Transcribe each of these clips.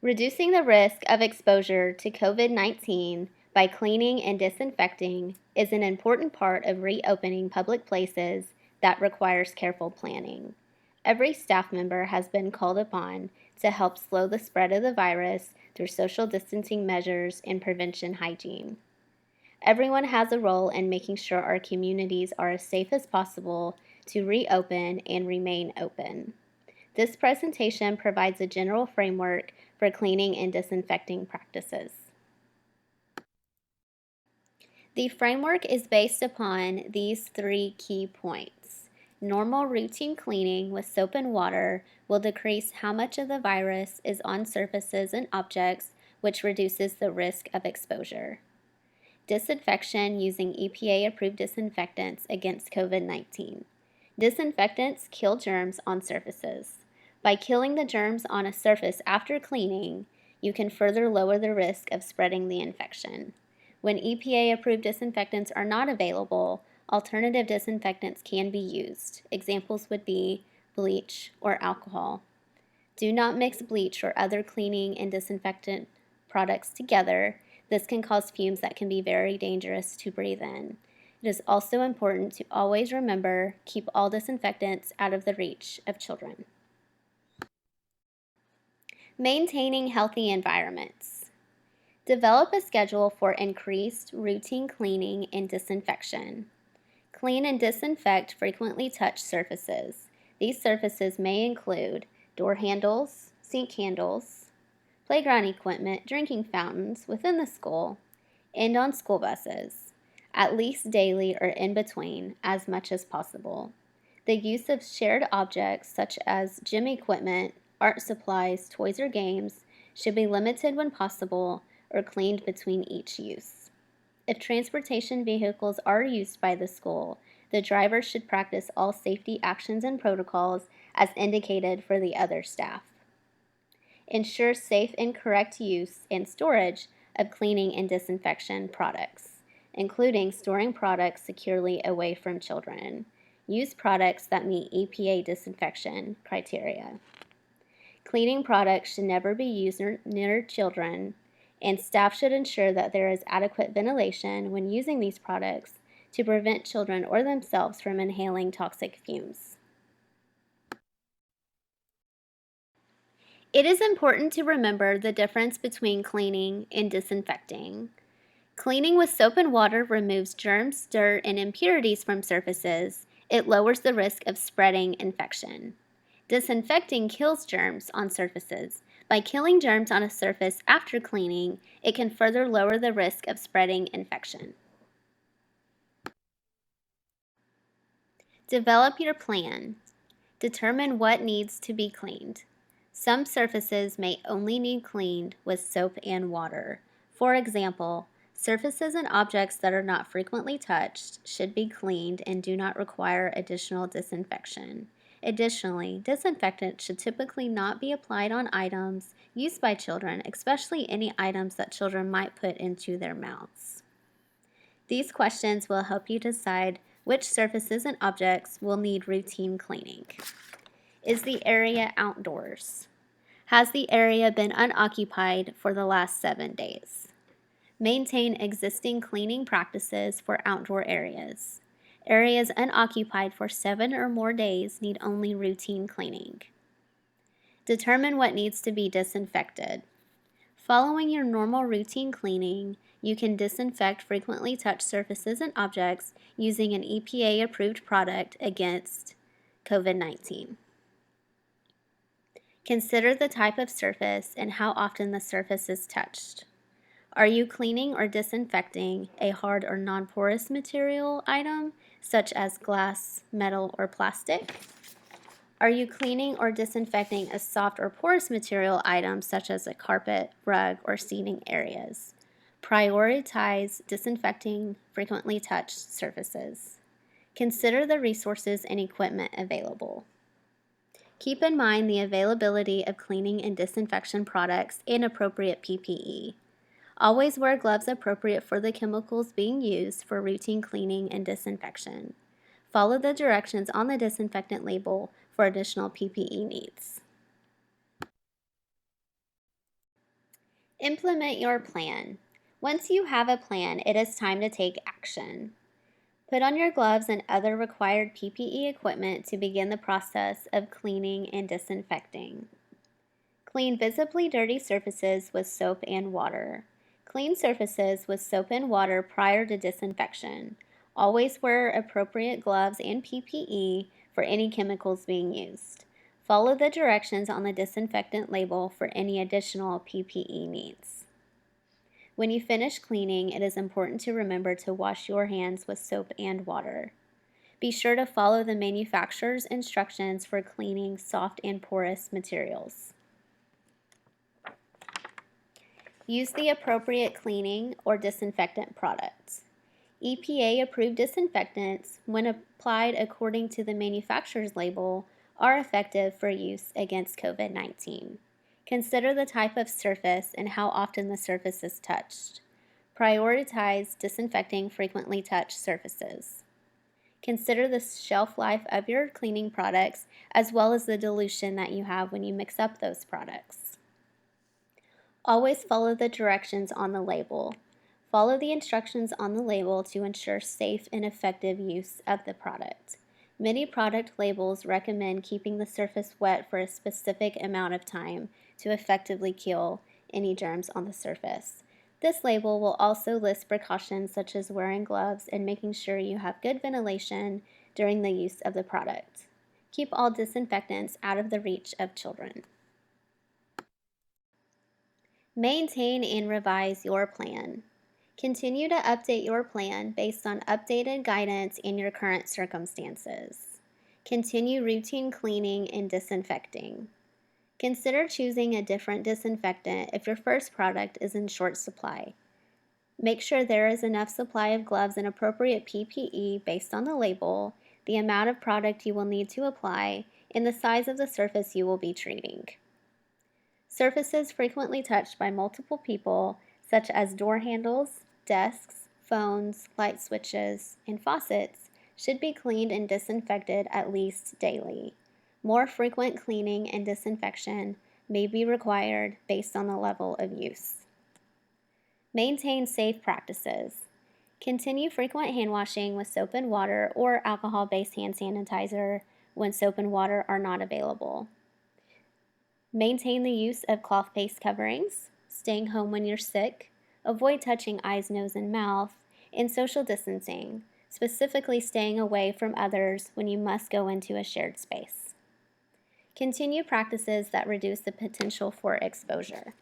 Reducing the risk of exposure to COVID-19 by cleaning and disinfecting is an important part of reopening public places that requires careful planning. Every staff member has been called upon to help slow the spread of the virus through social distancing measures and prevention hygiene. Everyone has a role in making sure our communities are as safe as possible to reopen and remain open. This presentation provides a general framework for cleaning and disinfecting practices. The framework is based upon these 3 key points. Normal routine cleaning with soap and water will decrease how much of the virus is on surfaces and objects, which reduces the risk of exposure. Disinfection using EPA approved disinfectants against COVID-19. Disinfectants kill germs on surfaces. By killing the germs on a surface after cleaning, you can further lower the risk of spreading the infection. When EPA-approved disinfectants are not available, alternative disinfectants can be used. Examples would be bleach or alcohol. Do not mix bleach or other cleaning and disinfectant products together. This can cause fumes that can be very dangerous to breathe in. It is also important to always remember, keep all disinfectants out of the reach of children. Maintaining healthy environments. Develop a schedule for increased routine cleaning and disinfection. Clean and disinfect frequently touched surfaces. These surfaces may include door handles, sink handles, playground equipment, drinking fountains within the school, and on school buses, at least daily or in between, as much as possible. The use of shared objects such as gym equipment, art supplies, toys, or games should be limited when possible or cleaned between each use. If transportation vehicles are used by the school, the driver should practice all safety actions and protocols as indicated for the other staff. Ensure safe and correct use and storage of cleaning and disinfection products, including storing products securely away from children. Use products that meet EPA disinfection criteria. Cleaning products should never be used near children, and staff should ensure that there is adequate ventilation when using these products to prevent children or themselves from inhaling toxic fumes. It is important to remember the difference between cleaning and disinfecting. Cleaning with soap and water removes germs, dirt, and impurities from surfaces. It lowers the risk of spreading infection. Disinfecting kills germs on surfaces. By killing germs on a surface after cleaning, it can further lower the risk of spreading infection. Develop your plan. Determine what needs to be cleaned. Some surfaces may only need cleaned with soap and water. For example, surfaces and objects that are not frequently touched should be cleaned and do not require additional disinfection. Additionally, disinfectant should typically not be applied on items used by children, especially any items that children might put into their mouths. These questions will help you decide which surfaces and objects will need routine cleaning. Is the area outdoors? Has the area been unoccupied for the last 7 days? Maintain existing cleaning practices for outdoor areas. Areas unoccupied for 7 or more days need only routine cleaning. Determine what needs to be disinfected. Following your normal routine cleaning, you can disinfect frequently touched surfaces and objects using an EPA-approved product against COVID-19. Consider the type of surface and how often the surface is touched. Are you cleaning or disinfecting a hard or non-porous material item, such as glass, metal, or plastic? Are you cleaning or disinfecting a soft or porous material item, such as a carpet, rug, or seating areas? Prioritize disinfecting frequently touched surfaces. Consider the resources and equipment available. Keep in mind the availability of cleaning and disinfection products and appropriate PPE. Always wear gloves appropriate for the chemicals being used for routine cleaning and disinfection. Follow the directions on the disinfectant label for additional PPE needs. Implement your plan. Once you have a plan, it is time to take action. Put on your gloves and other required PPE equipment to begin the process of cleaning and disinfecting. Clean visibly dirty surfaces with soap and water. Clean surfaces with soap and water prior to disinfection. Always wear appropriate gloves and PPE for any chemicals being used. Follow the directions on the disinfectant label for any additional PPE needs. When you finish cleaning, it is important to remember to wash your hands with soap and water. Be sure to follow the manufacturer's instructions for cleaning soft and porous materials. Use the appropriate cleaning or disinfectant products. EPA approved disinfectants, when applied according to the manufacturer's label, are effective for use against COVID-19. Consider the type of surface and how often the surface is touched. Prioritize disinfecting frequently touched surfaces. Consider the shelf life of your cleaning products as well as the dilution that you have when you mix up those products. Always follow the directions on the label. Follow the instructions on the label to ensure safe and effective use of the product. Many product labels recommend keeping the surface wet for a specific amount of time to effectively kill any germs on the surface. This label will also list precautions such as wearing gloves and making sure you have good ventilation during the use of the product. Keep all disinfectants out of the reach of children. Maintain and revise your plan. Continue to update your plan based on updated guidance and your current circumstances. Continue routine cleaning and disinfecting. Consider choosing a different disinfectant if your first product is in short supply. Make sure there is enough supply of gloves and appropriate PPE based on the label, the amount of product you will need to apply, and the size of the surface you will be treating. Surfaces frequently touched by multiple people, such as door handles, desks, phones, light switches, and faucets, should be cleaned and disinfected at least daily. More frequent cleaning and disinfection may be required based on the level of use. Maintain safe practices. Continue frequent hand washing with soap and water or alcohol-based hand sanitizer when soap and water are not available. Maintain the use of cloth face coverings, staying home when you're sick, avoid touching eyes, nose, and mouth, and social distancing, specifically staying away from others when you must go into a shared space. Continue practices that reduce the potential for exposure.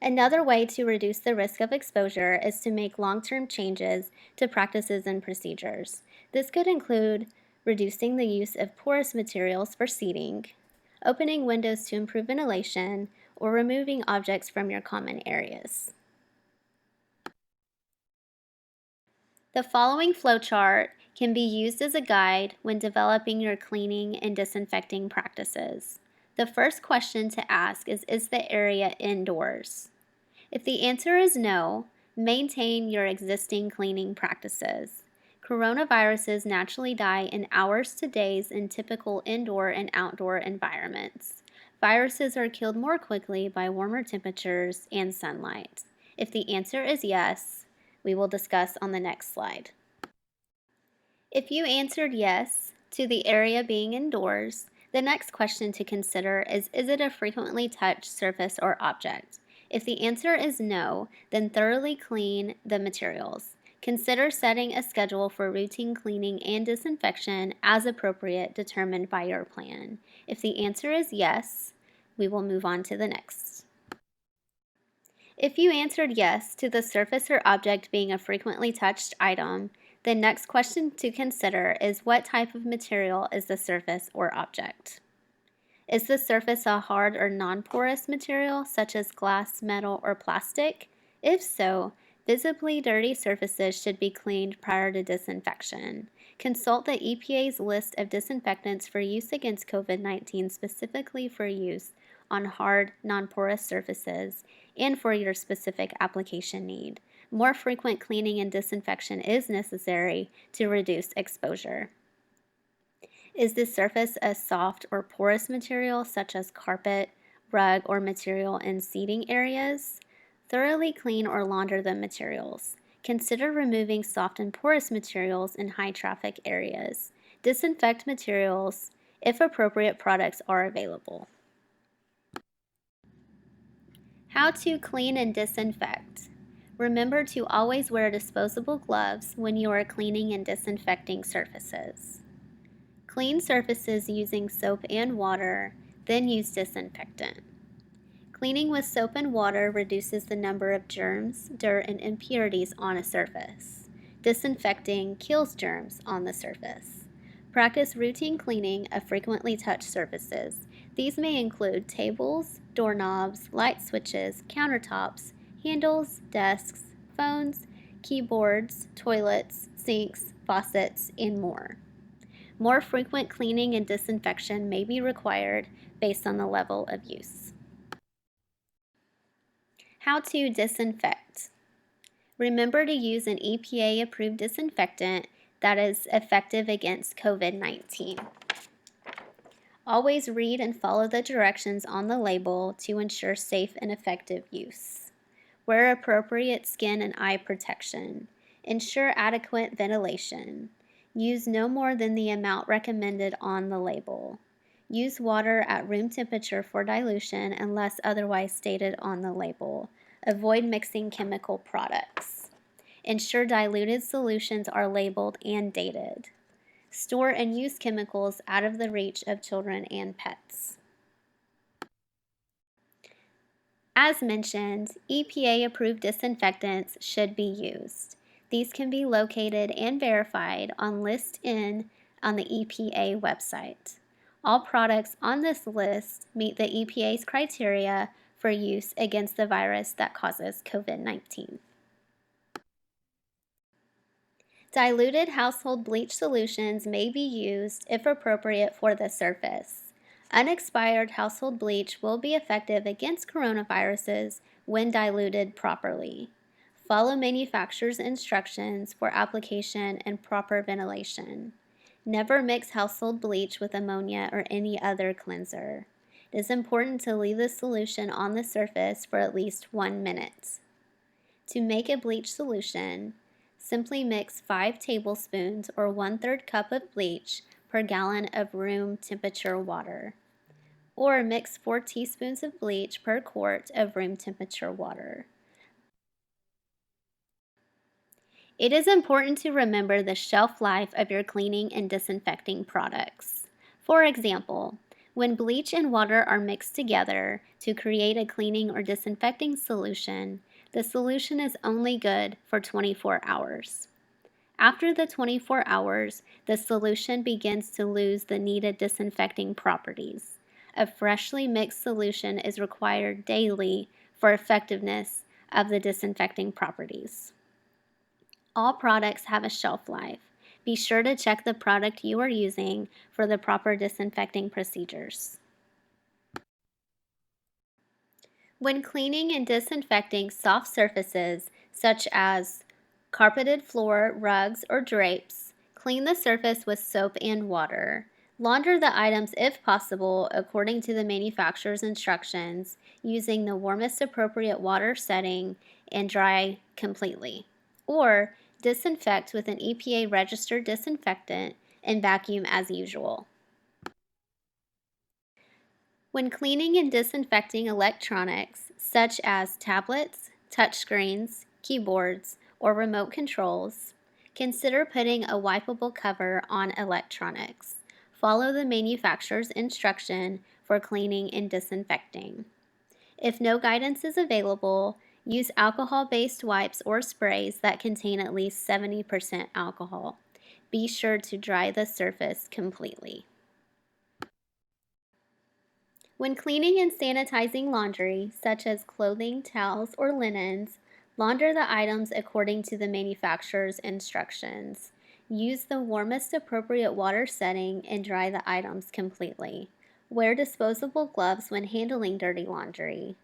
Another way to reduce the risk of exposure is to make long-term changes to practices and procedures. This could include reducing the use of porous materials for seating, opening windows to improve ventilation, or removing objects from your common areas. The following flowchart can be used as a guide when developing your cleaning and disinfecting practices. The first question to ask is the area indoors? If the answer is no, maintain your existing cleaning practices. Coronaviruses naturally die in hours to days in typical indoor and outdoor environments. Viruses are killed more quickly by warmer temperatures and sunlight. If the answer is yes, we will discuss on the next slide. If you answered yes to the area being indoors, the next question to consider is it a frequently touched surface or object? If the answer is no, then thoroughly clean the materials. Consider setting a schedule for routine cleaning and disinfection as appropriate, determined by your plan. If the answer is yes, we will move on to the next. If you answered yes to the surface or object being a frequently touched item, the next question to consider is what type of material is the surface or object? Is the surface a hard or non-porous material such as glass, metal, or plastic? If so, visibly dirty surfaces should be cleaned prior to disinfection. Consult the EPA's list of disinfectants for use against COVID-19, specifically for use on hard, non-porous surfaces and for your specific application need. More frequent cleaning and disinfection is necessary to reduce exposure. Is the surface a soft or porous material such as carpet, rug, or material in seating areas. Thoroughly clean or launder the materials. Consider removing soft and porous materials in high traffic areas. Disinfect materials if appropriate products are available. How to clean and disinfect. Remember to always wear disposable gloves when you are cleaning and disinfecting surfaces. Clean surfaces using soap and water, then use disinfectant. Cleaning with soap and water reduces the number of germs, dirt, and impurities on a surface. Disinfecting kills germs on the surface. Practice routine cleaning of frequently touched surfaces. These may include tables, doorknobs, light switches, countertops, handles, desks, phones, keyboards, toilets, sinks, faucets, and more. More frequent cleaning and disinfection may be required based on the level of use. How to disinfect. Remember to use an EPA approved disinfectant that is effective against COVID-19. Always read and follow the directions on the label to ensure safe and effective use. Wear appropriate skin and eye protection. Ensure adequate ventilation. Use no more than the amount recommended on the label. Use water at room temperature for dilution unless otherwise stated on the label. Avoid mixing chemical products. Ensure diluted solutions are labeled and dated. Store and use chemicals out of the reach of children and pets. As mentioned, EPA-approved disinfectants should be used. These can be located and verified on List N on the EPA website. All products on this list meet the EPA's criteria for use against the virus that causes COVID-19. Diluted household bleach solutions may be used if appropriate for the surface. Unexpired household bleach will be effective against coronaviruses when diluted properly. Follow manufacturer's instructions for application and proper ventilation. Never mix household bleach with ammonia or any other cleanser. It is important to leave the solution on the surface for at least 1 minute. To make a bleach solution, simply mix 5 tablespoons or 1/3 cup of bleach per gallon of room temperature water, or mix 4 teaspoons of bleach per quart of room temperature water. It is important to remember the shelf life of your cleaning and disinfecting products. For example, when bleach and water are mixed together to create a cleaning or disinfecting solution, the solution is only good for 24 hours. After the 24 hours, the solution begins to lose the needed disinfecting properties. A freshly mixed solution is required daily for effectiveness of the disinfecting properties. All products have a shelf life. Be sure to check the product you are using for the proper disinfecting procedures. When cleaning and disinfecting soft surfaces, such as carpeted floor, rugs, or drapes, clean the surface with soap and water. Launder the items if possible according to the manufacturer's instructions, using the warmest appropriate water setting, and dry completely. Or disinfect with an EPA registered disinfectant and vacuum as usual. When cleaning and disinfecting electronics, such as tablets, touchscreens, keyboards, or remote controls, consider putting a wipeable cover on electronics. Follow the manufacturer's instruction for cleaning and disinfecting. If no guidance is available, use alcohol-based wipes or sprays that contain at least 70% alcohol. Be sure to dry the surface completely. When cleaning and sanitizing laundry, such as clothing, towels, or linens, launder the items according to the manufacturer's instructions. Use the warmest appropriate water setting and dry the items completely. Wear disposable gloves when handling dirty laundry.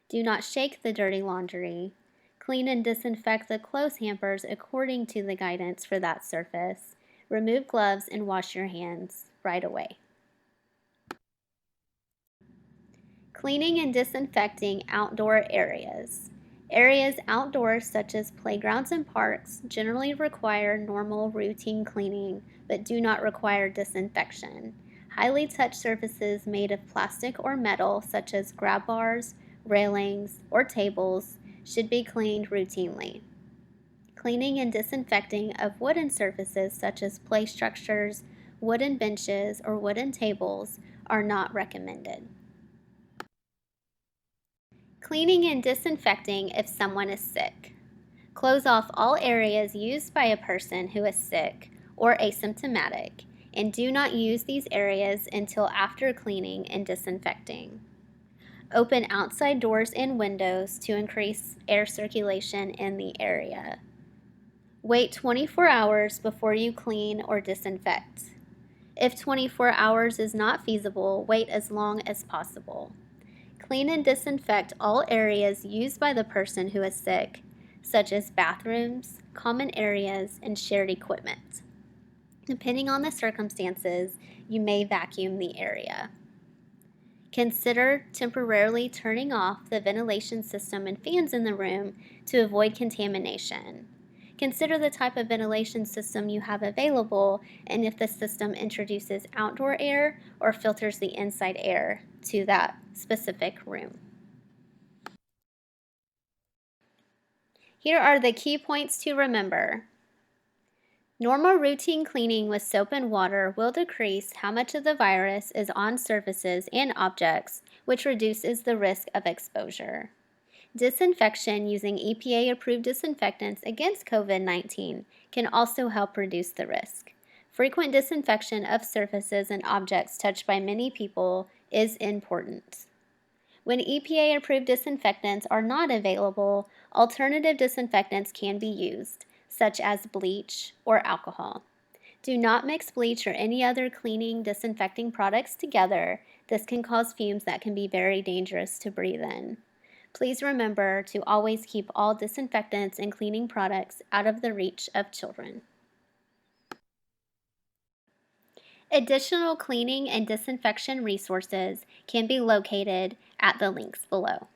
Do not shake the dirty laundry. Clean and disinfect the clothes hampers according to the guidance for that surface. Remove gloves and wash your hands right away. Cleaning and disinfecting outdoor areas. Areas outdoors, such as playgrounds and parks, generally require normal routine cleaning but do not require disinfection. Highly touched surfaces made of plastic or metal, such as grab bars, railings, or tables, should be cleaned routinely. Cleaning and disinfecting of wooden surfaces, such as play structures, wooden benches, or wooden tables, are not recommended. Cleaning and disinfecting if someone is sick. Close off all areas used by a person who is sick or asymptomatic, and do not use these areas until after cleaning and disinfecting. Open outside doors and windows to increase air circulation in the area. Wait 24 hours before you clean or disinfect. If 24 hours is not feasible, wait as long as possible. Clean and disinfect all areas used by the person who is sick, such as bathrooms, common areas, and shared equipment. Depending on the circumstances, you may vacuum the area. Consider temporarily turning off the ventilation system and fans in the room to avoid contamination. Consider the type of ventilation system you have available and if the system introduces outdoor air or filters the inside air to that specific room. Here are the key points to remember. Normal routine cleaning with soap and water will decrease how much of the virus is on surfaces and objects, which reduces the risk of exposure. Disinfection using EPA approved disinfectants against COVID-19 can also help reduce the risk. Frequent disinfection of surfaces and objects touched by many people is important. When EPA approved disinfectants are not available, alternative disinfectants can be used, such as bleach or alcohol. Do not mix bleach or any other cleaning, disinfecting products together. This can cause fumes that can be very dangerous to breathe in. Please remember to always keep all disinfectants and cleaning products out of the reach of children. Additional cleaning and disinfection resources can be located at the links below.